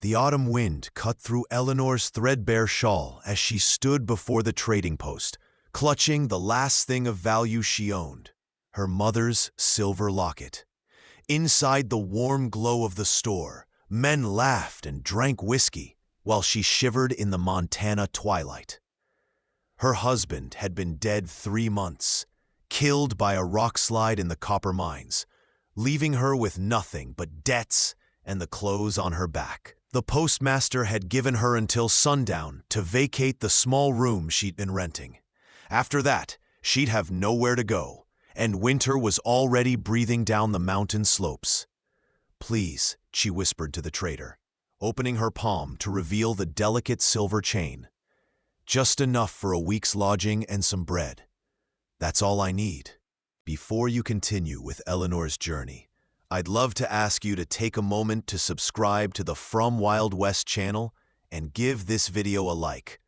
The autumn wind cut through Eleanor's threadbare shawl as she stood before the trading post, clutching the last thing of value she owned, her mother's silver locket. Inside the warm glow of the store, men laughed and drank whiskey while she shivered in the Montana twilight. Her husband had been dead 3 months, killed by a rock slide in the copper mines, leaving her with nothing but debts and the clothes on her back. The postmaster had given her until sundown to vacate the small room she'd been renting. After that, she'd have nowhere to go, and winter was already breathing down the mountain slopes. "Please," she whispered to the trader, opening her palm to reveal the delicate silver chain. "Just enough for a week's lodging and some bread. That's all I need." Before you continue with Eleanor's journey, I'd love to ask you to take a moment to subscribe to the From Wild West channel and give this video a like.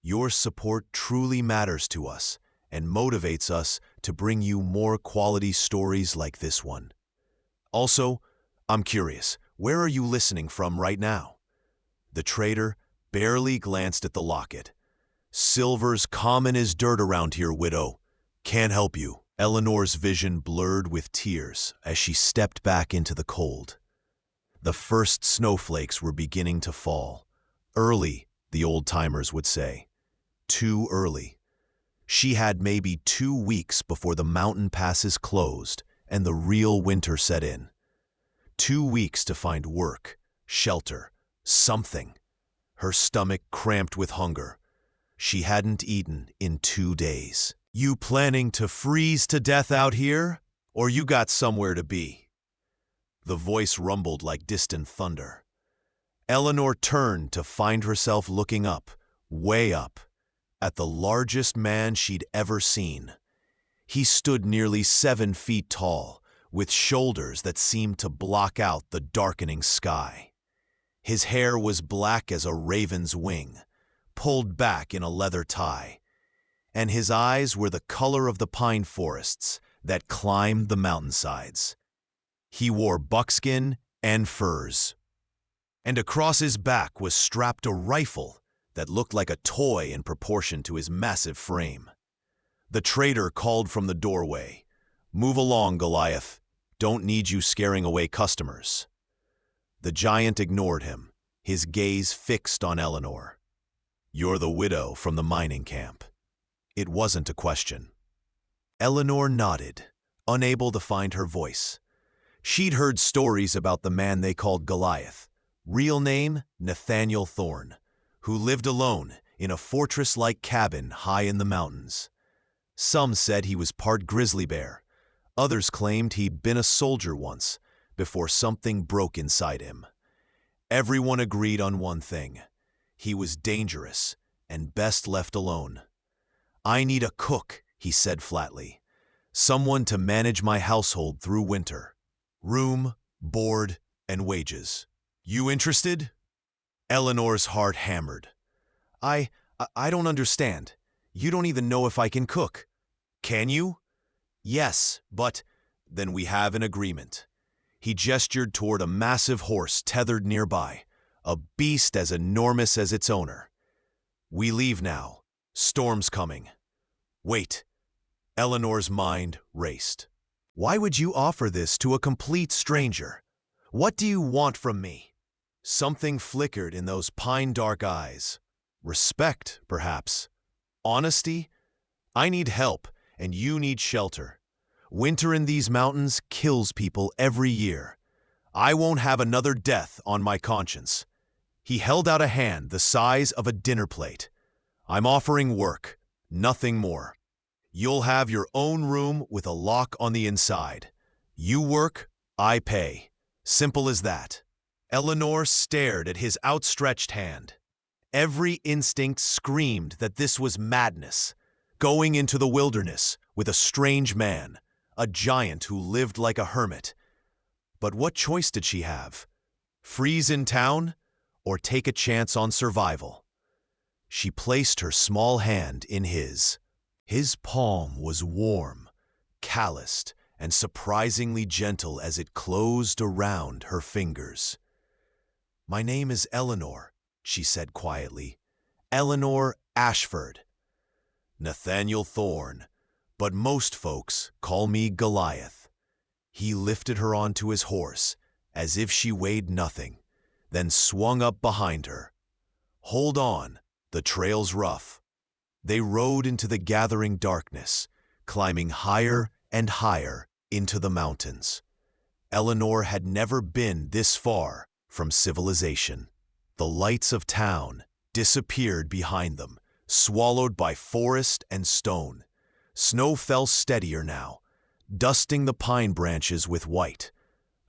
Your support truly matters to us and motivates us to bring you more quality stories like this one. Also, I'm curious, where are you listening from right now? The trader barely glanced at the locket. "Silver's common as dirt around here, widow. Can't help you." Eleanor's vision blurred with tears as she stepped back into the cold. The first snowflakes were beginning to fall. Early, the old-timers would say. Too early. She had maybe 2 weeks before the mountain passes closed and the real winter set in. 2 weeks to find work, shelter, something. Her stomach cramped with hunger. She hadn't eaten in 2 days. "You planning to freeze to death out here, or you got somewhere to be?" The voice rumbled like distant thunder. Eleanor turned to find herself looking up, way up, at the largest man she'd ever seen. He stood nearly 7 feet tall, with shoulders that seemed to block out the darkening sky. His hair was black as a raven's wing, pulled back in a leather tie, and his eyes were the color of the pine forests that climbed the mountainsides. He wore buckskin and furs, and across his back was strapped a rifle that looked like a toy in proportion to his massive frame. The trader called from the doorway, "Move along, Goliath. Don't need you scaring away customers." The giant ignored him, his gaze fixed on Eleanor. "You're the widow from the mining camp." It wasn't a question. Eleanor nodded, unable to find her voice. She'd heard stories about the man they called Goliath, real name Nathaniel Thorne, who lived alone in a fortress-like cabin high in the mountains. Some said he was part grizzly bear. Others claimed he'd been a soldier once, before something broke inside him. Everyone agreed on one thing: he was dangerous and best left alone. "I need a cook," he said flatly. "Someone to manage my household through winter. Room, board, and wages. You interested?" Eleanor's heart hammered. I don't understand. You don't even know if I can cook." "Can you?" "Yes, but—" "Then we have an agreement." He gestured toward a massive horse tethered nearby, a beast as enormous as its owner. "We leave now. Storm's coming." "Wait." Eleanor's mind raced. "Why would you offer this to a complete stranger? What do you want from me?" Something flickered in those pine-dark eyes. Respect, perhaps. Honesty? "I need help, and you need shelter. Winter in these mountains kills people every year. I won't have another death on my conscience." He held out a hand the size of a dinner plate. "I'm offering work, nothing more. You'll have your own room with a lock on the inside. You work, I pay. Simple as that." Eleanor stared at his outstretched hand. Every instinct screamed that this was madness. Going into the wilderness with a strange man, a giant who lived like a hermit. But what choice did she have? Freeze in town, or take a chance on survival? She placed her small hand in his. His palm was warm, calloused, and surprisingly gentle as it closed around her fingers. My name is Eleanor, she said quietly. Eleanor Ashford. Nathaniel Thorne, but most folks call me Goliath. He lifted her onto his horse, as if she weighed nothing, then swung up behind her. Hold on, the trail's rough. They rode into the gathering darkness, climbing higher and higher into the mountains. Eleanor had never been this far from civilization. The lights of town disappeared behind them, swallowed by forest and stone. Snow fell steadier now, dusting the pine branches with white.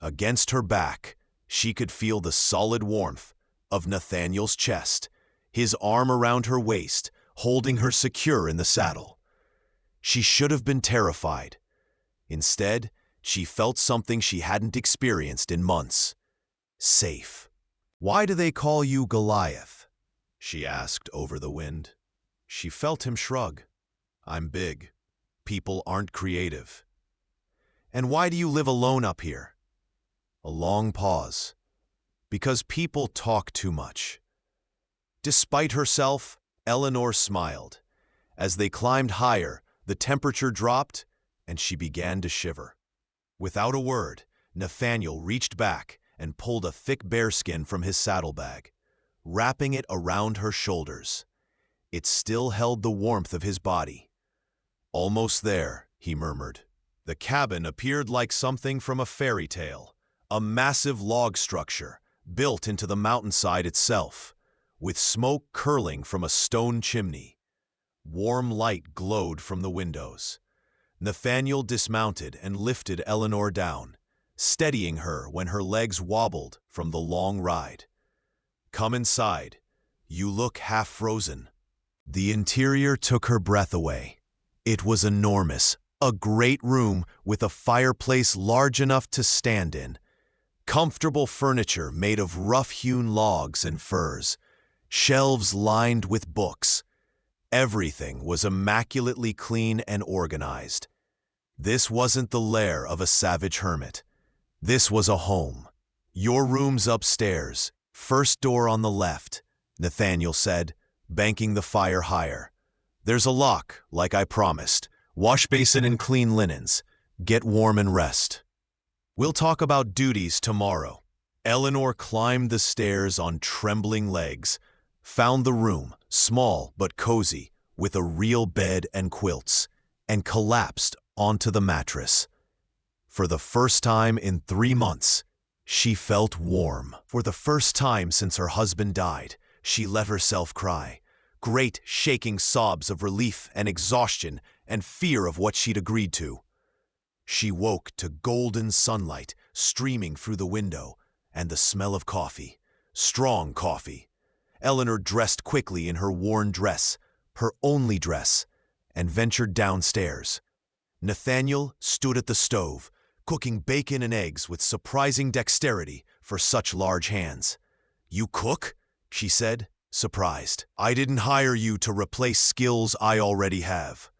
Against her back, she could feel the solid warmth of Nathaniel's chest, his arm around her waist, holding her secure in the saddle. She should have been terrified. Instead, she felt something she hadn't experienced in months. Safe. Why do they call you Goliath? She asked over the wind. She felt him shrug. I'm big. People aren't creative. And why do you live alone up here? A long pause. Because people talk too much. Despite herself, Eleanor smiled. As they climbed higher, the temperature dropped, and she began to shiver. Without a word, Nathaniel reached back and pulled a thick bearskin from his saddlebag, wrapping it around her shoulders. It still held the warmth of his body. Almost there, he murmured. The cabin appeared like something from a fairy tale, a massive log structure built into the mountainside itself, with smoke curling from a stone chimney. Warm light glowed from the windows. Nathaniel dismounted and lifted Eleanor down, steadying her when her legs wobbled from the long ride. Come inside. You look half frozen. The interior took her breath away. It was enormous, a great room with a fireplace large enough to stand in. Comfortable furniture made of rough-hewn logs and furs. Shelves lined with books. Everything was immaculately clean and organized. This wasn't the lair of a savage hermit. This was a home. Your room's upstairs, first door on the left, Nathaniel said, banking the fire higher. There's a lock, like I promised. Wash basin and clean linens. Get warm and rest. We'll talk about duties tomorrow. Eleanor climbed the stairs on trembling legs, found the room, small but cozy, with a real bed and quilts, and collapsed onto the mattress. For the first time in 3 months, she felt warm. For the first time since her husband died, she let herself cry. Great shaking sobs of relief and exhaustion and fear of what she'd agreed to. She woke to golden sunlight streaming through the window and the smell of coffee, strong coffee. Eleanor dressed quickly in her worn dress, her only dress, and ventured downstairs. Nathaniel stood at the stove, cooking bacon and eggs with surprising dexterity for such large hands. You cook? She said, surprised. I didn't hire you to replace skills I already have.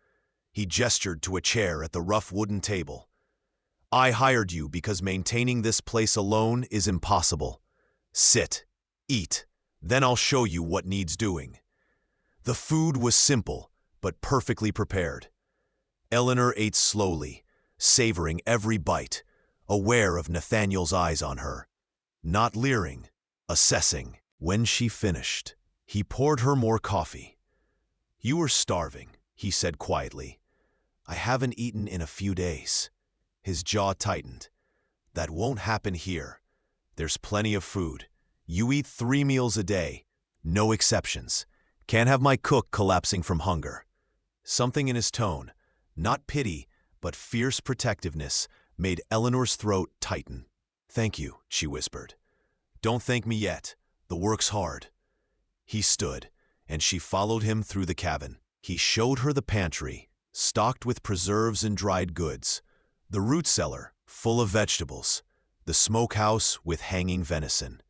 He gestured to a chair at the rough wooden table. I hired you because maintaining this place alone is impossible. Sit, eat, then I'll show you what needs doing. The food was simple, but perfectly prepared. Eleanor ate slowly, savoring every bite, aware of Nathaniel's eyes on her. Not leering, assessing. When she finished, he poured her more coffee. You were starving, he said quietly. I haven't eaten in a few days. His jaw tightened. That won't happen here. There's plenty of food. You eat 3 meals a day, no exceptions. Can't have my cook collapsing from hunger. Something in his tone, not pity, but fierce protectiveness, made Eleanor's throat tighten. Thank you, she whispered. Don't thank me yet. The work's hard. He stood, and she followed him through the cabin. He showed her the pantry, stocked with preserves and dried goods, the root cellar, full of vegetables, the smokehouse with hanging venison.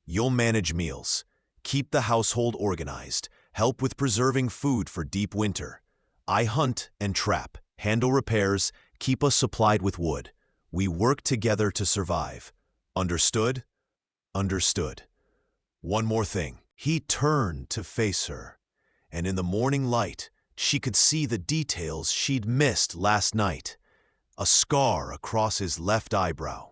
You'll manage meals, keep the household organized, help with preserving food for deep winter. I hunt and trap, handle repairs, keep us supplied with wood. We work together to survive. Understood? Understood. One more thing. He turned to face her, and in the morning light, she could see the details she'd missed last night. A scar across his left eyebrow,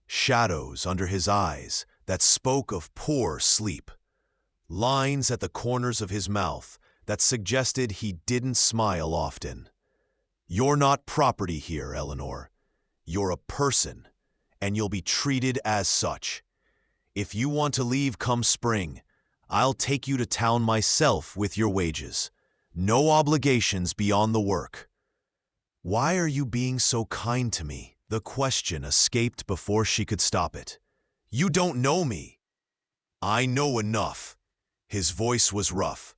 shadows under his eyes that spoke of poor sleep, lines at the corners of his mouth that suggested he didn't smile often. You're not property here, Eleanor. You're a person, and you'll be treated as such. If you want to leave come spring, I'll take you to town myself with your wages. No obligations beyond the work. Why are you being so kind to me? The question escaped before she could stop it. You don't know me. I know enough. His voice was rough.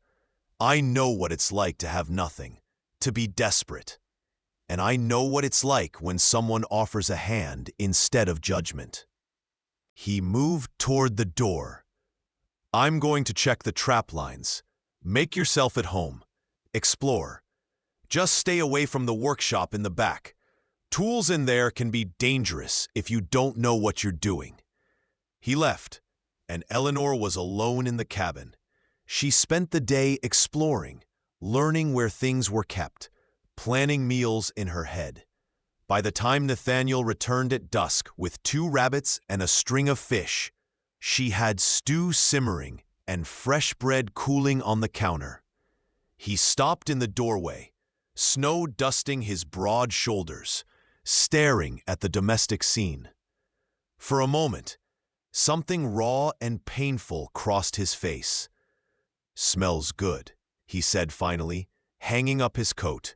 I know what it's like to have nothing, to be desperate. And I know what it's like when someone offers a hand instead of judgment. He moved toward the door. I'm going to check the trap lines. Make yourself at home. Explore. Just stay away from the workshop in the back. Tools in there can be dangerous if you don't know what you're doing. He left, and Eleanor was alone in the cabin. She spent the day exploring, learning where things were kept, planning meals in her head. By the time Nathaniel returned at dusk with 2 rabbits and a string of fish, she had stew simmering and fresh bread cooling on the counter. He stopped in the doorway, snow dusting his broad shoulders, staring at the domestic scene. For a moment, something raw and painful crossed his face. Smells good, he said finally, hanging up his coat.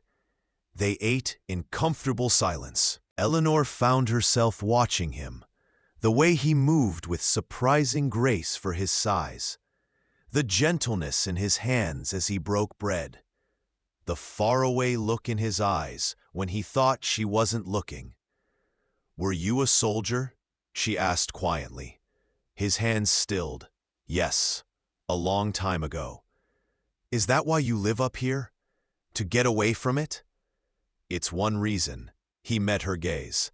They ate in comfortable silence. Eleanor found herself watching him, the way he moved with surprising grace for his size, the gentleness in his hands as he broke bread, the faraway look in his eyes when he thought she wasn't looking. Were you a soldier? She asked quietly. His hands stilled. Yes, a long time ago. Is that why you live up here? To get away from it? It's one reason. He met her gaze.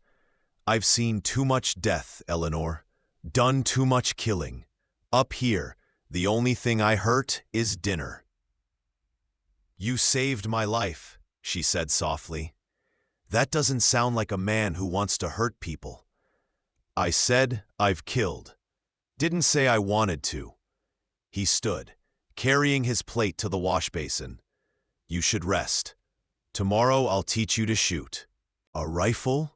I've seen too much death, Eleanor. Done too much killing. Up here, the only thing I hurt is dinner. You saved my life, she said softly. That doesn't sound like a man who wants to hurt people. I said I've killed. Didn't say I wanted to. He stood, carrying his plate to the wash basin. You should rest. Tomorrow I'll teach you to shoot. A rifle?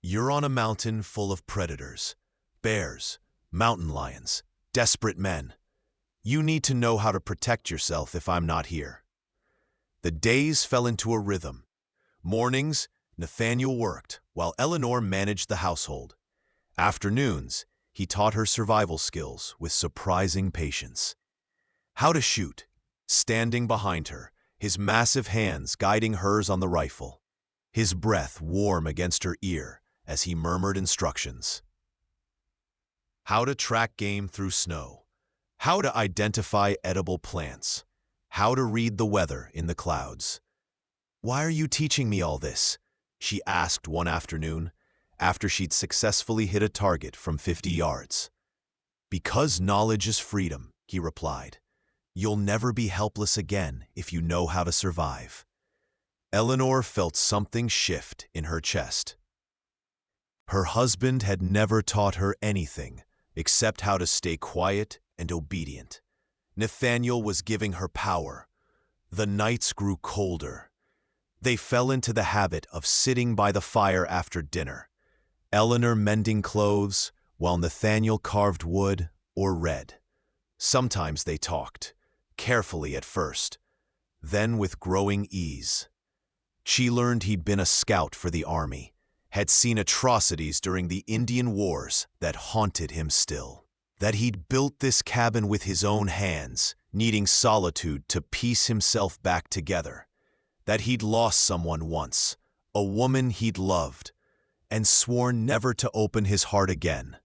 You're on a mountain full of predators. Bears, mountain lions, desperate men. You need to know how to protect yourself if I'm not here. The days fell into a rhythm. Mornings, Nathaniel worked, while Eleanor managed the household. Afternoons, he taught her survival skills with surprising patience. How to shoot, standing behind her, his massive hands guiding hers on the rifle, his breath warm against her ear as he murmured instructions. How to track game through snow, how to identify edible plants, how to read the weather in the clouds. Why are you teaching me all this? She asked one afternoon, after she'd successfully hit a target from 50 yards. Because knowledge is freedom, he replied. You'll never be helpless again if you know how to survive. Eleanor felt something shift in her chest. Her husband had never taught her anything except how to stay quiet and obedient. Nathaniel was giving her power. The nights grew colder. They fell into the habit of sitting by the fire after dinner, Eleanor mending clothes while Nathaniel carved wood or read. Sometimes they talked, carefully at first, then with growing ease. She learned he'd been a scout for the army, had seen atrocities during the Indian Wars that haunted him still, that he'd built this cabin with his own hands, needing solitude to piece himself back together, that he'd lost someone once, a woman he'd loved, and sworn never to open his heart again.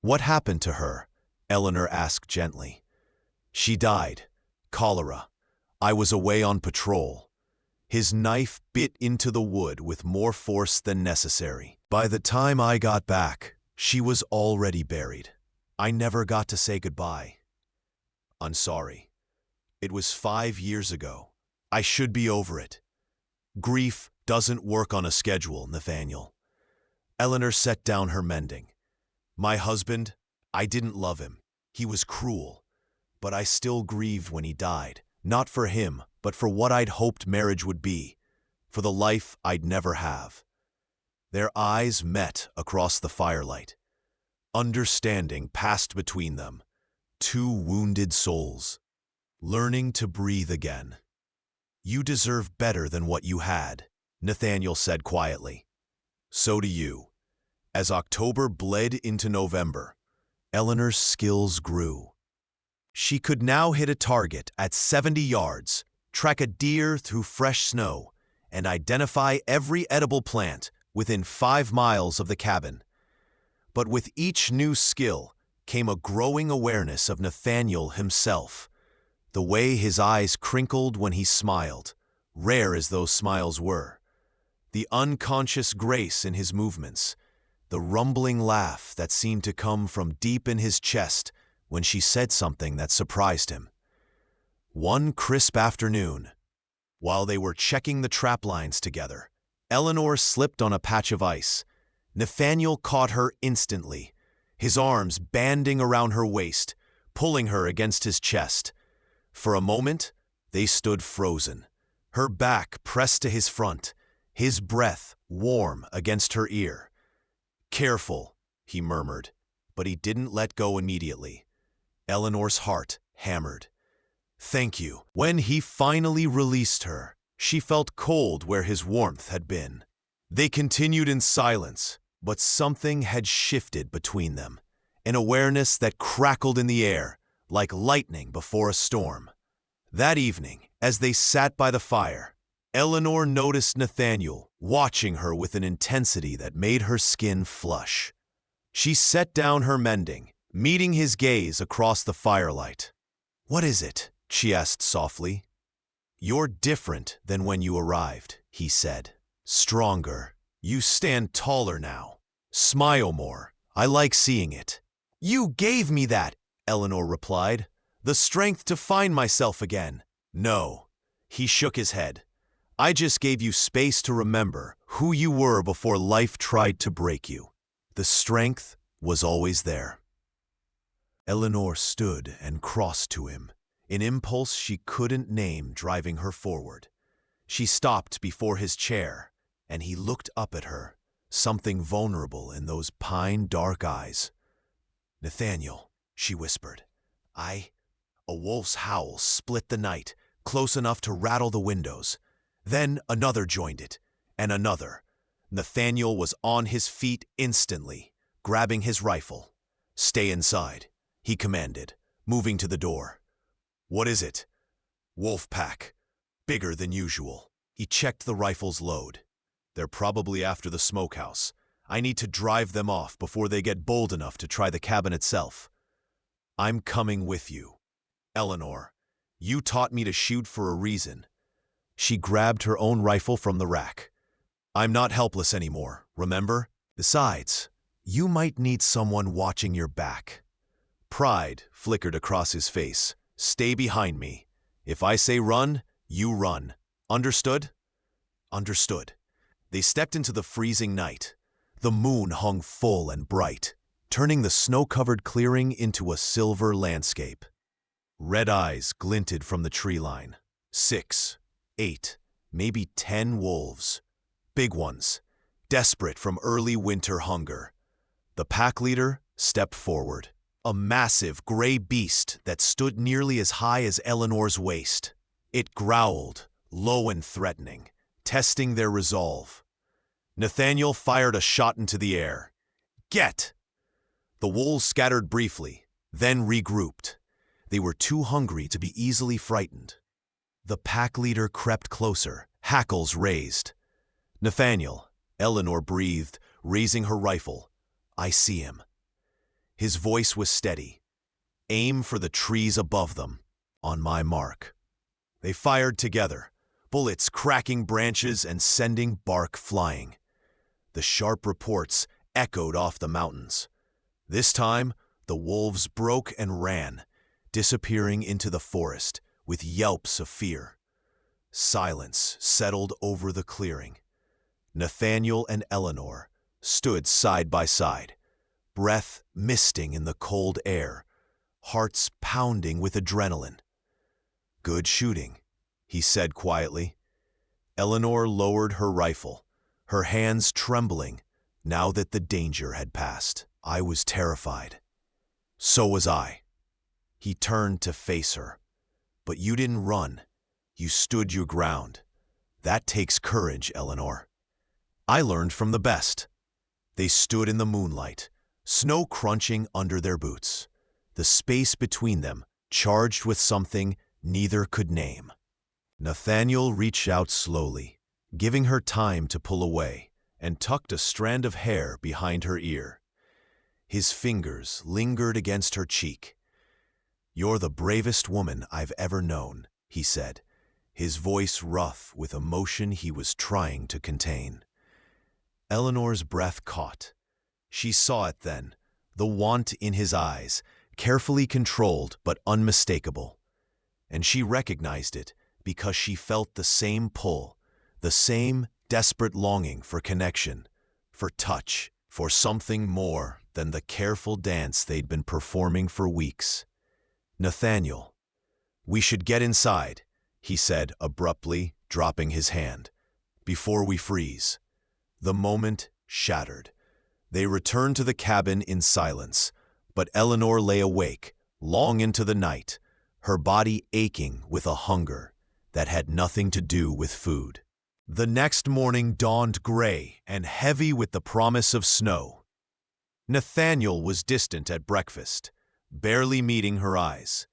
What happened to her? Eleanor asked gently. She died. Cholera. I was away on patrol. His knife bit into the wood with more force than necessary. By the time I got back, she was already buried. I never got to say goodbye. I'm sorry. It was 5 years ago. I should be over it. Grief doesn't work on a schedule, Nathaniel. Eleanor set down her mending. My husband, I didn't love him. He was cruel. But I still grieved when he died. Not for him, but for what I'd hoped marriage would be. For the life I'd never have. Their eyes met across the firelight. Understanding passed between them. Two wounded souls. Learning to breathe again. You deserve better than what you had, Nathaniel said quietly. So do you. As October bled into November, Eleanor's skills grew. She could now hit a target at 70 yards, track a deer through fresh snow, and identify every edible plant within 5 miles of the cabin. But with each new skill came a growing awareness of Nathaniel himself. The way his eyes crinkled when he smiled, rare as those smiles were. The unconscious grace in his movements. The rumbling laugh that seemed to come from deep in his chest when she said something that surprised him. One crisp afternoon, while they were checking the trap lines together, Eleanor slipped on a patch of ice. Nathaniel caught her instantly, his arms banding around her waist, pulling her against his chest. For a moment, they stood frozen, her back pressed to his front, his breath warm against her ear. Careful, he murmured, but he didn't let go immediately. Eleanor's heart hammered. Thank you. When he finally released her, she felt cold where his warmth had been. They continued in silence, but something had shifted between them, an awareness that crackled in the air, like lightning before a storm. That evening, as they sat by the fire, Eleanor noticed Nathaniel watching her with an intensity that made her skin flush. She set down her mending, meeting his gaze across the firelight. "What is it?" she asked softly. "You're different than when you arrived," he said. "Stronger. You stand taller now. Smile more. I like seeing it." "You gave me that," Eleanor replied. "The strength to find myself again." "No." He shook his head. "I just gave you space to remember who you were before life tried to break you. The strength was always there." Eleanor stood and crossed to him, an impulse she couldn't name driving her forward. She stopped before his chair, and he looked up at her, something vulnerable in those pine-dark eyes. "Nathaniel," she whispered, A wolf's howl split the night, close enough to rattle the windows. Then another joined it, and another. Nathaniel was on his feet instantly, grabbing his rifle. "Stay inside," he commanded, moving to the door. "What is it?" "Wolf pack. Bigger than usual." He checked the rifle's load. "They're probably after the smokehouse. I need to drive them off before they get bold enough to try the cabin itself." "I'm coming with you. Eleanor, you taught me to shoot for a reason." She grabbed her own rifle from the rack. "I'm not helpless anymore, remember? Besides, you might need someone watching your back." Pride flickered across his face. "Stay behind me. If I say run, you run. Understood?" "Understood." They stepped into the freezing night. The moon hung full and bright, turning the snow-covered clearing into a silver landscape. Red eyes glinted from the tree line. 6, 8, maybe 10 wolves. Big ones, desperate from early winter hunger. The pack leader stepped forward, a massive gray beast that stood nearly as high as Eleanor's waist. It growled, low and threatening, testing their resolve. Nathaniel fired a shot into the air. "Get!" The wolves scattered briefly, then regrouped. They were too hungry to be easily frightened. The pack leader crept closer, hackles raised. "Nathaniel," Eleanor breathed, raising her rifle. "I see him." His voice was steady. "Aim for the trees above them. On my mark." They fired together, bullets cracking branches and sending bark flying. The sharp reports echoed off the mountains. This time, The wolves broke and ran, disappearing into the forest with yelps of fear. Silence settled over the clearing. Nathaniel and Eleanor stood side by side, breath misting in the cold air, hearts pounding with adrenaline. "Good shooting," he said quietly. Eleanor lowered her rifle, her hands trembling now that the danger had passed. "I was terrified." "So was I." He turned to face her. "But you didn't run. You stood your ground. That takes courage, Eleanor." "I learned from the best." They stood in the moonlight, snow crunching under their boots, the space between them charged with something neither could name. Nathaniel reached out slowly, giving her time to pull away, and tucked a strand of hair behind her ear. His fingers lingered against her cheek. "You're the bravest woman I've ever known," he said, his voice rough with emotion he was trying to contain. Eleanor's breath caught. She saw it then, the want in his eyes, carefully controlled but unmistakable. And she recognized it because she felt the same pull, the same desperate longing for connection, for touch, for something more than the careful dance they'd been performing for weeks. "Nathaniel, we should get inside," he said abruptly, dropping his hand, "before we freeze." The moment shattered. They returned to the cabin in silence, but Eleanor lay awake, long into the night, her body aching with a hunger that had nothing to do with food. The next morning dawned gray and heavy with the promise of snow. Nathaniel was distant at breakfast, barely meeting her eyes.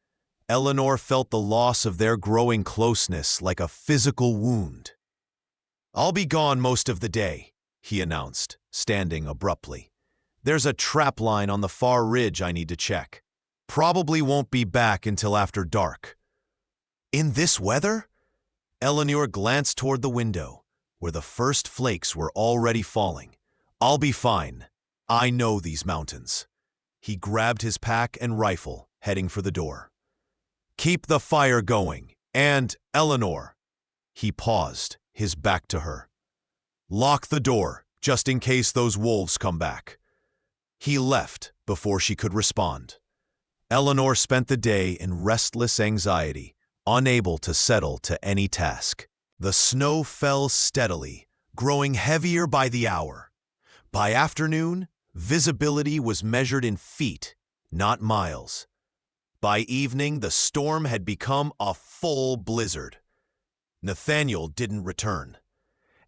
Eleanor felt the loss of their growing closeness like a physical wound. "I'll be gone most of the day," he announced, standing abruptly. "There's a trap line on the far ridge I need to check. Probably won't be back until after dark." "In this weather?" Eleanor glanced toward the window, where the first flakes were already falling. "I'll be fine. I know these mountains." He grabbed his pack and rifle, heading for the door. "Keep the fire going, and, Eleanor," he paused, his back to her, "lock the door, just in case those wolves come back." He left before she could respond. Eleanor spent the day in restless anxiety, unable to settle to any task. The snow fell steadily, growing heavier by the hour. By afternoon, visibility was measured in feet, not miles. By evening, the storm had become a full blizzard. Nathaniel didn't return.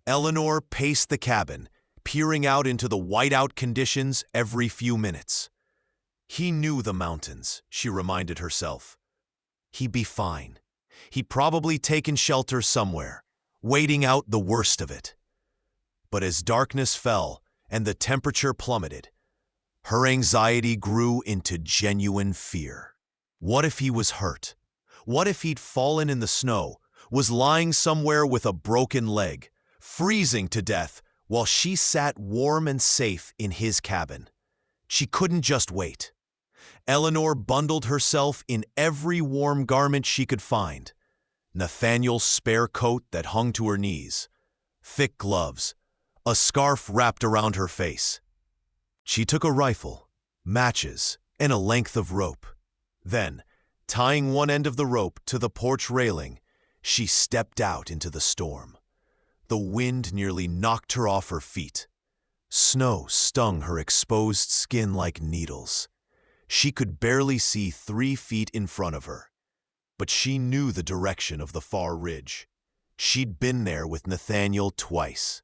Eleanor paced the cabin, peering out into the whiteout conditions every few minutes. He knew the mountains, she reminded herself. He'd be fine. He'd probably taken shelter somewhere, waiting out the worst of it. But as darkness fell and the temperature plummeted, her anxiety grew into genuine fear. What if he was hurt? What if he'd fallen in the snow, was lying somewhere with a broken leg, freezing to death while she sat warm and safe in his cabin? She couldn't just wait. Eleanor bundled herself in every warm garment she could find. Nathaniel's spare coat that hung to her knees, thick gloves, a scarf wrapped around her face. She took a rifle, matches, and a length of rope. Then, tying one end of the rope to the porch railing, she stepped out into the storm. The wind nearly knocked her off her feet. Snow stung her exposed skin like needles. She could barely see 3 feet in front of her. But she knew the direction of the far ridge. She'd been there with Nathaniel twice.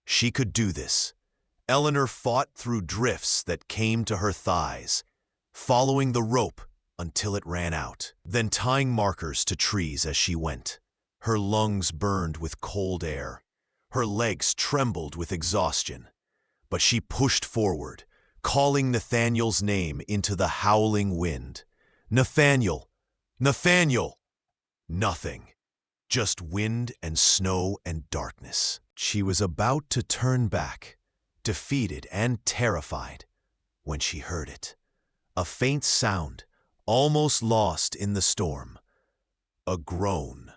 She could do this. Eleanor fought through drifts that came to her thighs, following the rope until it ran out, then tying markers to trees as she went. Her lungs burned with cold air. Her legs trembled with exhaustion. But she pushed forward, calling Nathaniel's name into the howling wind. "Nathaniel! Nathaniel!" Nothing. Just wind and snow and darkness. She was about to turn back, defeated and terrified, when she heard it. A faint sound, almost lost in the storm. A groan.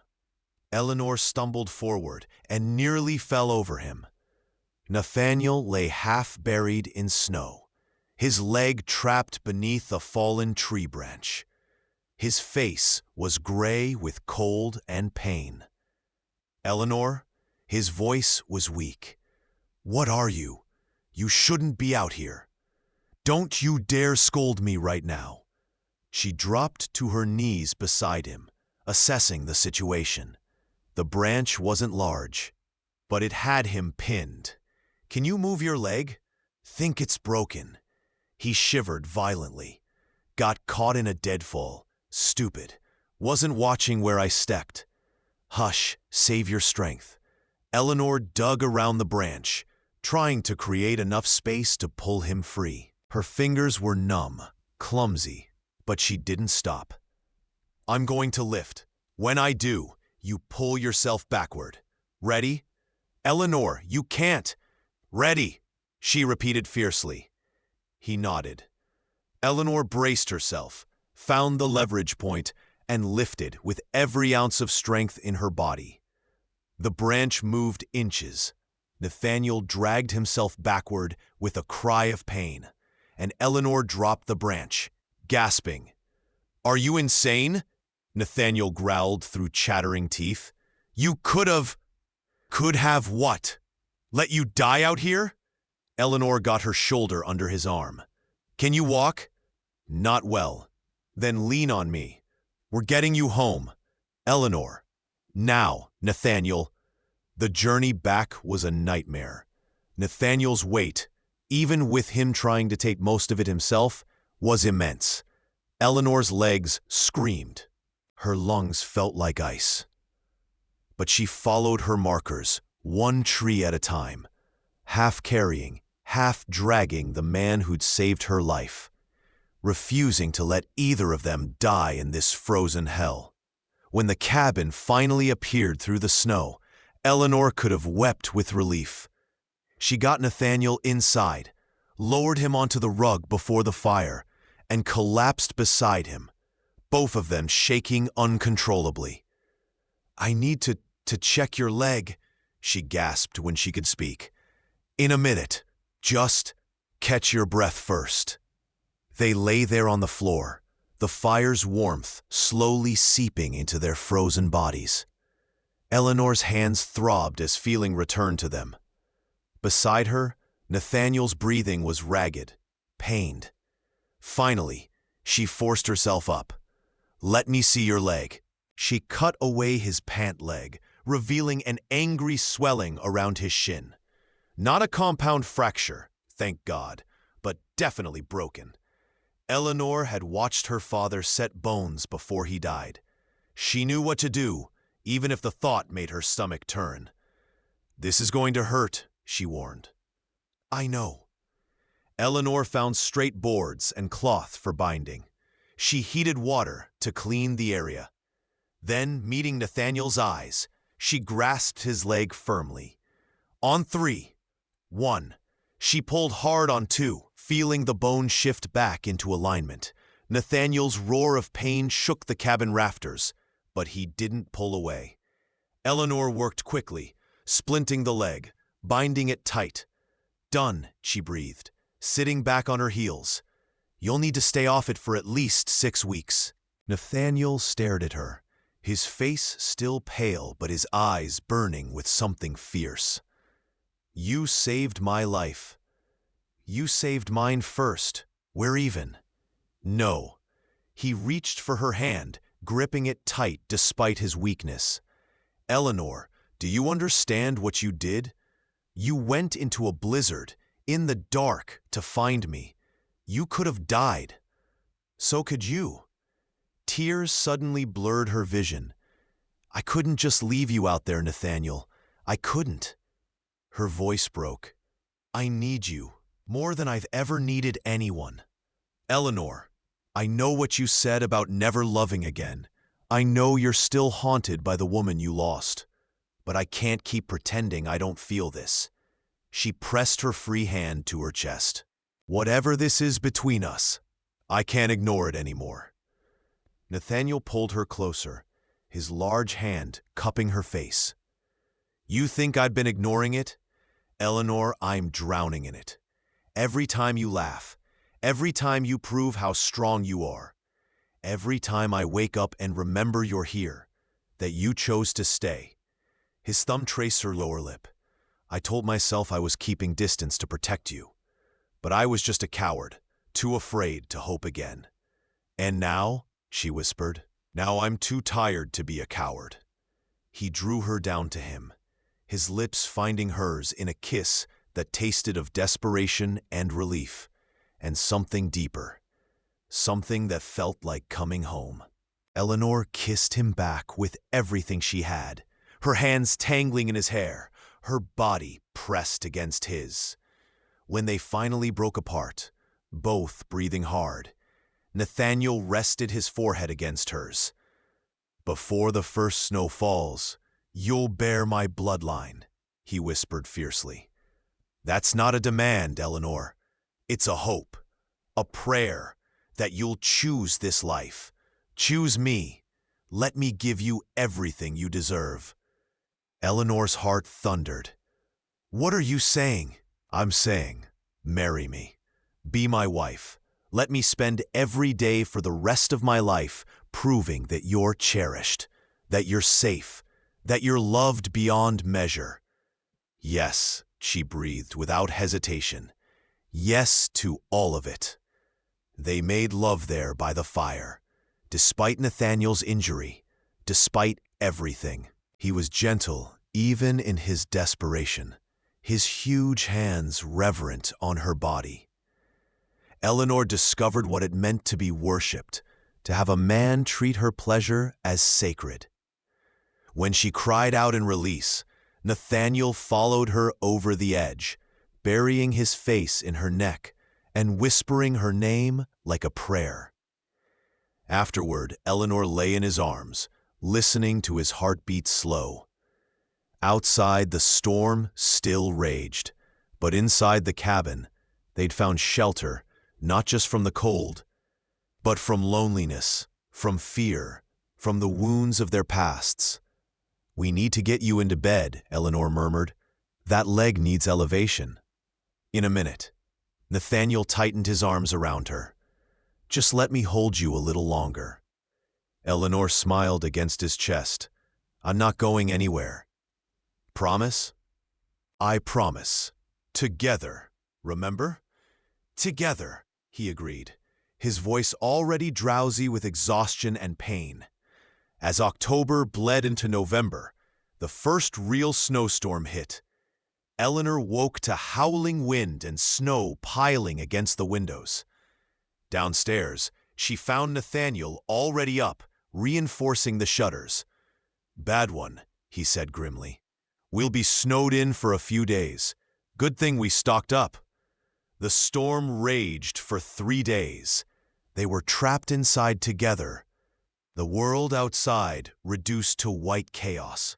Eleanor stumbled forward and nearly fell over him. Nathaniel lay half-buried in snow, his leg trapped beneath a fallen tree branch. His face was gray with cold and pain. "Eleanor?" His voice was weak. "What are you? You shouldn't be out here. Don't you dare scold me right now." She dropped to her knees beside him, assessing the situation. The branch wasn't large, but it had him pinned. "Can you move your leg?" "Think it's broken." He shivered violently. "Got caught in a deadfall. Stupid. Wasn't watching where I stepped." "Hush, save your strength." Eleanor dug around the branch, trying to create enough space to pull him free. Her fingers were numb, clumsy, but she didn't stop. "I'm going to lift. When I do, you pull yourself backward. Ready?" "Eleanor, you can't." "Ready," she repeated fiercely. He nodded. Eleanor braced herself, found the leverage point, and lifted with every ounce of strength in her body. The branch moved inches. Nathaniel dragged himself backward with a cry of pain, and Eleanor dropped the branch, gasping. "Are you insane?" Nathaniel growled through chattering teeth. "You could have..." "Could have what? Let you die out here?" Eleanor got her shoulder under his arm. "Can you walk?" "Not well." "Then lean on me. We're getting you home." "Eleanor." "Now, Nathaniel." The journey back was a nightmare. Nathaniel's weight, even with him trying to take most of it himself, was immense. Eleanor's legs screamed. Her lungs felt like ice. But she followed her markers, one tree at a time, half carrying, half dragging the man who'd saved her life, refusing to let either of them die in this frozen hell. When the cabin finally appeared through the snow, Eleanor could have wept with relief. She got Nathaniel inside, lowered him onto the rug before the fire, and collapsed beside him, both of them shaking uncontrollably. "I need to check your leg," she gasped when she could speak. "In a minute. Just catch your breath first." They lay there on the floor, the fire's warmth slowly seeping into their frozen bodies. Eleanor's hands throbbed as feeling returned to them. Beside her, Nathaniel's breathing was ragged, pained. Finally, she forced herself up. "Let me see your leg." She cut away his pant leg, revealing an angry swelling around his shin. Not a compound fracture, thank God, but definitely broken. Eleanor had watched her father set bones before he died. She knew what to do, even if the thought made her stomach turn. "This is going to hurt," she warned. "I know." Eleanor found straight boards and cloth for binding. She heated water to clean the area. Then, meeting Nathaniel's eyes, she grasped his leg firmly. On 3. 1. She pulled hard on 2, feeling the bone shift back into alignment. Nathaniel's roar of pain shook the cabin rafters, but he didn't pull away. Eleanor worked quickly, splinting the leg, binding it tight. "Done," she breathed, sitting back on her heels. "You'll need to stay off it for at least 6 weeks." Nathaniel stared at her, his face still pale but his eyes burning with something fierce. "You saved my life. You saved mine first. We're even." "No." He reached for her hand, gripping it tight despite his weakness. "Eleanor, do you understand what you did? You went into a blizzard, in the dark, to find me. You could have died. So could you." Tears suddenly blurred her vision. "I couldn't just leave you out there, Nathaniel. I couldn't." Her voice broke. "I need you, more than I've ever needed anyone. Eleanor, I know what you said about never loving again. I know you're still haunted by the woman you lost. But I can't keep pretending I don't feel this." She pressed her free hand to her chest. "Whatever this is between us, I can't ignore it anymore. Nathaniel pulled her closer, his large hand cupping her face. You think I've been ignoring it? Eleanor, I'm drowning in it. Every time you laugh, every time you prove how strong you are, every time I wake up and remember you're here, that you chose to stay. His thumb traced her lower lip. I told myself I was keeping distance to protect you, but I was just a coward, too afraid to hope again. And now, she whispered, now I'm too tired to be a coward. He drew her down to him, his lips finding hers in a kiss that tasted of desperation and relief, and something deeper, something that felt like coming home. Eleanor kissed him back with everything she had, her hands tangling in his hair, her body pressed against his. When they finally broke apart, both breathing hard, Nathaniel rested his forehead against hers. Before the first snow falls, you'll bear my bloodline, he whispered fiercely. That's not a demand, Eleanor. It's a hope, a prayer that you'll choose this life. Choose me. Let me give you everything you deserve. Eleanor's heart thundered. What are you saying? I'm saying, marry me. Be my wife. Let me spend every day for the rest of my life proving that you're cherished, that you're safe, that you're loved beyond measure. Yes, she breathed without hesitation. Yes to all of it. They made love there by the fire, despite Nathaniel's injury, despite everything. He was gentle even in his desperation, his huge hands reverent on her body. Eleanor discovered what it meant to be worshipped, to have a man treat her pleasure as sacred. When she cried out in release, Nathaniel followed her over the edge, burying his face in her neck and whispering her name like a prayer. Afterward, Eleanor lay in his arms, listening to his heartbeat slow. Outside, the storm still raged, but inside the cabin, they'd found shelter, not just from the cold, but from loneliness, from fear, from the wounds of their pasts. We need to get you into bed, Eleanor murmured. That leg needs elevation. In a minute. Nathaniel tightened his arms around her. Just let me hold you a little longer. Eleanor smiled against his chest. I'm not going anywhere. Promise? I promise. Together, remember? Together, he agreed, his voice already drowsy with exhaustion and pain. As October bled into November, the first real snowstorm hit. Eleanor woke to howling wind and snow piling against the windows. Downstairs, she found Nathaniel already up, reinforcing the shutters. Bad one, he said grimly. We'll be snowed in for a few days. Good thing we stocked up. The storm raged for 3 days. They were trapped inside together. The world outside reduced to white chaos.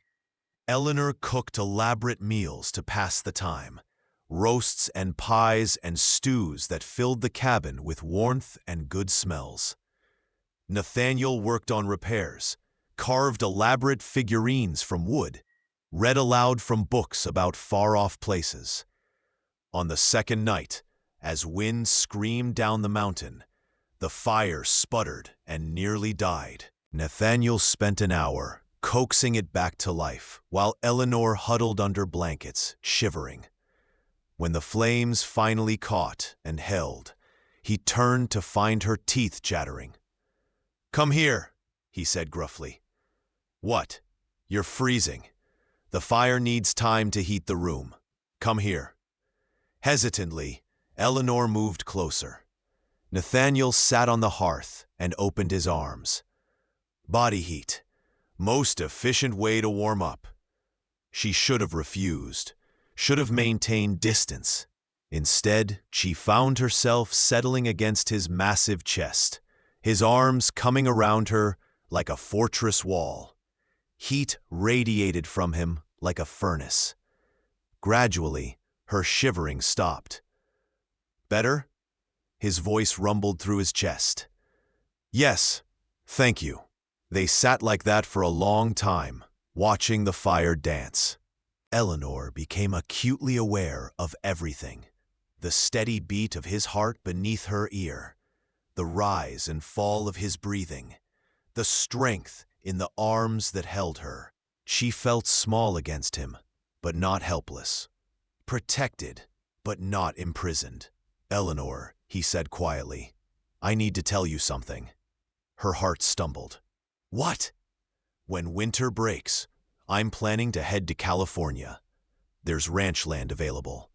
Eleanor cooked elaborate meals to pass the time, roasts and pies and stews that filled the cabin with warmth and good smells. Nathaniel worked on repairs, carved elaborate figurines from wood, read aloud from books about far-off places. On the second night, as wind screamed down the mountain, the fire sputtered and nearly died. Nathaniel spent an hour coaxing it back to life, while Eleanor huddled under blankets, shivering. When the flames finally caught and held, he turned to find her teeth chattering. Come here, he said gruffly. What? You're freezing. The fire needs time to heat the room. Come here. Hesitantly, Eleanor moved closer. Nathaniel sat on the hearth and opened his arms. Body heat. Most efficient way to warm up. She should have refused, should have maintained distance. Instead, she found herself settling against his massive chest, his arms coming around her like a fortress wall. Heat radiated from him like a furnace. Gradually, her shivering stopped. Better? His voice rumbled through his chest. Yes, thank you. They sat like that for a long time, watching the fire dance. Eleanor became acutely aware of everything. The steady beat of his heart beneath her ear, the rise and fall of his breathing, the strength in the arms that held her. She felt small against him, but not helpless. Protected, but not imprisoned. Eleanor, he said quietly, I need to tell you something. Her heart stumbled. What? When winter breaks, I'm planning to head to California. There's ranch land available.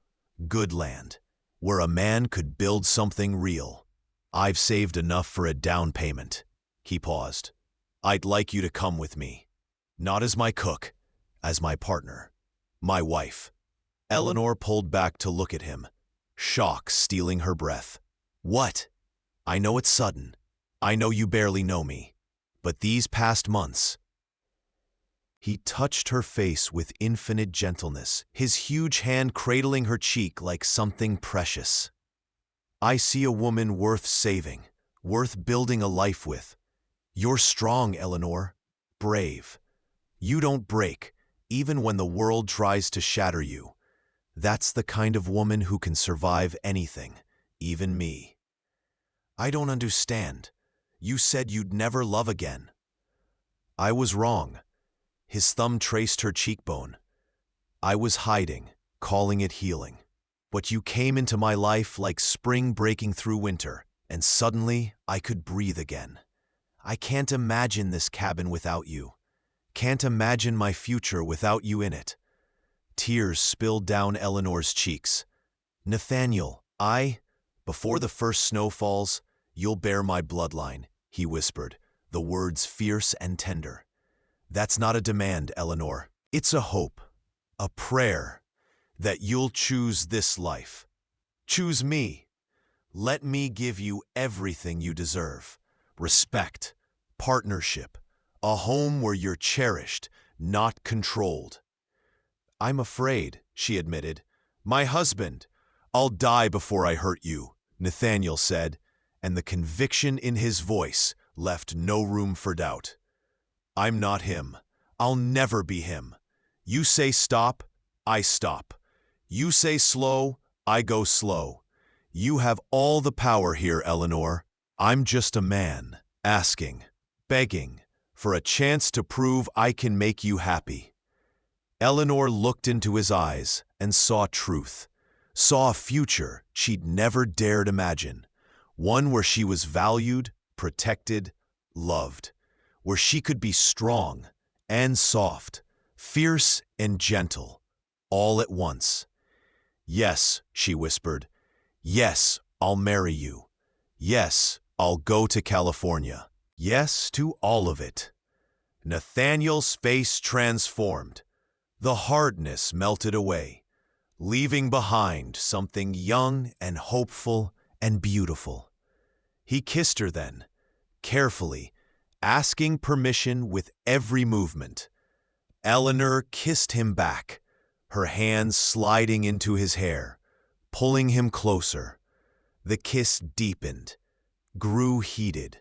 Good land, where a man could build something real. I've saved enough for a down payment. He paused. I'd like you to come with me. Not as my cook, as my partner. My wife. Eleanor pulled back to look at him, shock stealing her breath. What? I know it's sudden. I know you barely know me. But these past months... He touched her face with infinite gentleness, his huge hand cradling her cheek like something precious. I see a woman worth saving, worth building a life with. You're strong, Eleanor. Brave. You don't break, even when the world tries to shatter you. That's the kind of woman who can survive anything, even me. I don't understand. You said you'd never love again. I was wrong. His thumb traced her cheekbone. I was hiding, calling it healing. But you came into my life like spring breaking through winter, and suddenly I could breathe again. I can't imagine this cabin without you. Can't imagine my future without you in it. Tears spilled down Eleanor's cheeks. Nathaniel, before the first snow falls, you'll bear my bloodline, he whispered, the words fierce and tender. That's not a demand, Eleanor. It's a hope, a prayer, that you'll choose this life. Choose me. Let me give you everything you deserve. Respect, partnership, a home where you're cherished, not controlled. I'm afraid, she admitted. My husband. I'll die before I hurt you, Nathaniel said, and the conviction in his voice left no room for doubt. I'm not him. I'll never be him. You say stop, I stop. You say slow, I go slow. You have all the power here, Eleanor. I'm just a man, asking, begging, for a chance to prove I can make you happy. Eleanor looked into his eyes and saw truth, saw a future she'd never dared imagine, one where she was valued, protected, loved, where she could be strong and soft, fierce and gentle, all at once. Yes, she whispered. Yes, I'll marry you. Yes, I'll go to California. Yes to all of it. Nathaniel's face transformed. The hardness melted away, leaving behind something young and hopeful and beautiful. He kissed her then, carefully, asking permission with every movement. Eleanor kissed him back, her hands sliding into his hair, pulling him closer. The kiss deepened, grew heated.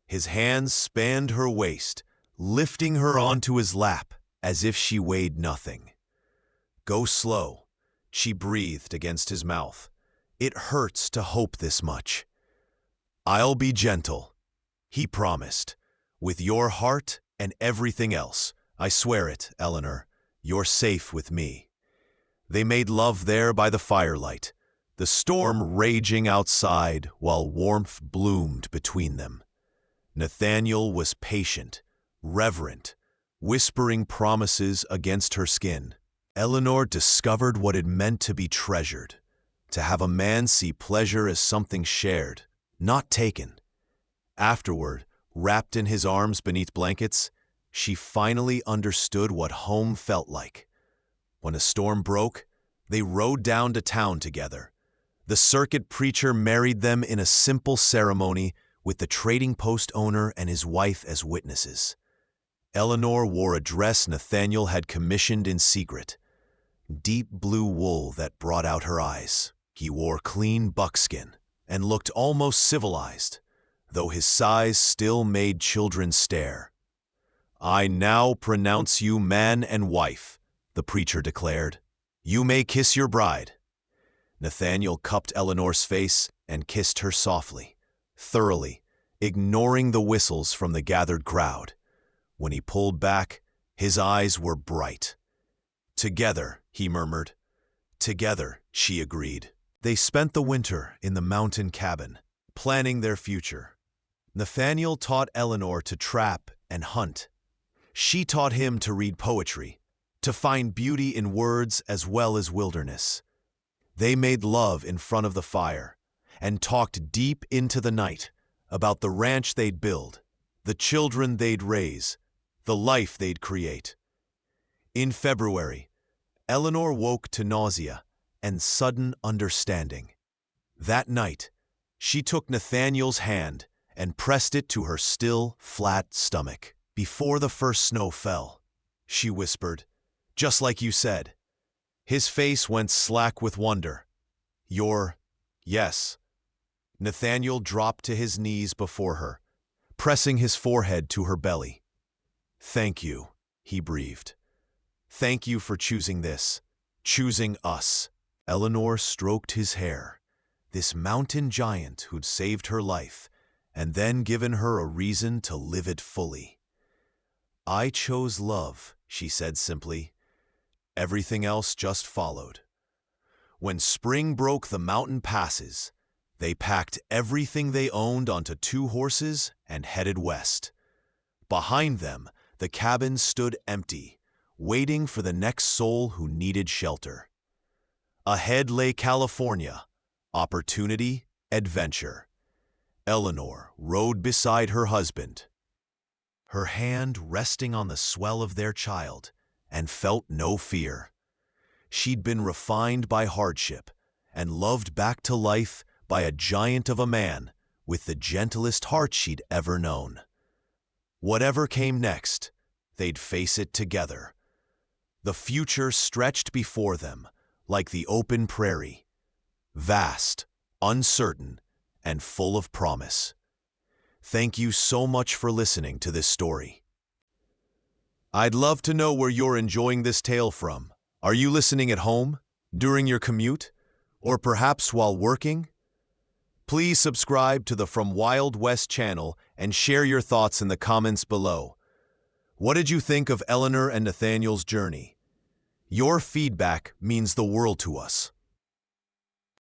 His hands spanned her waist, lifting her onto his lap as if she weighed nothing. Go slow, she breathed against his mouth. It hurts to hope this much. I'll be gentle, he promised, with your heart and everything else. I swear it, Eleanor. You're safe with me. They made love there by the firelight, the storm raging outside while warmth bloomed between them. Nathaniel was patient, reverent, whispering promises against her skin. Eleanor discovered what it meant to be treasured, to have a man see pleasure as something shared, not taken. Afterward, wrapped in his arms beneath blankets, she finally understood what home felt like. When a storm broke, they rode down to town together. The circuit preacher married them in a simple ceremony with the trading post owner and his wife as witnesses. Eleanor wore a dress Nathaniel had commissioned in secret, deep blue wool that brought out her eyes. He wore clean buckskin, and looked almost civilized, though his size still made children stare. "I now pronounce you man and wife," the preacher declared. "You may kiss your bride." Nathaniel cupped Eleanor's face and kissed her softly, thoroughly, ignoring the whistles from the gathered crowd. When he pulled back, his eyes were bright. "Together," he murmured. "Together," she agreed. They spent the winter in the mountain cabin, planning their future. Nathaniel taught Eleanor to trap and hunt. She taught him to read poetry, to find beauty in words as well as wilderness. They made love in front of the fire and talked deep into the night about the ranch they'd build, the children they'd raise, the life they'd create. In February, Eleanor woke to nausea and sudden understanding. That night, she took Nathaniel's hand and pressed it to her still, flat stomach. "Before the first snow fell," she whispered, "just like you said." His face went slack with wonder. Yes." Nathaniel dropped to his knees before her, pressing his forehead to her belly. "Thank you," he breathed. "Thank you for choosing this, choosing us." Eleanor stroked his hair, this mountain giant who'd saved her life and then given her a reason to live it fully. "I chose love," she said simply. Everything else just followed. When spring broke the mountain passes, they packed everything they owned onto 2 horses and headed west. Behind them, the cabin stood empty, waiting for the next soul who needed shelter. Ahead lay California, opportunity, adventure. Eleanor rode beside her husband, her hand resting on the swell of their child, and felt no fear. She'd been refined by hardship and loved back to life by a giant of a man with the gentlest heart she'd ever known. Whatever came next, they'd face it together. The future stretched before them like the open prairie, vast, uncertain, and full of promise. Thank you so much for listening to this story. I'd love to know where you're enjoying this tale from. Are you listening at home, during your commute, or perhaps while working? Please subscribe to the From Wild West channel and share your thoughts in the comments below. What did you think of Eleanor and Nathaniel's journey? Your feedback means the world to us.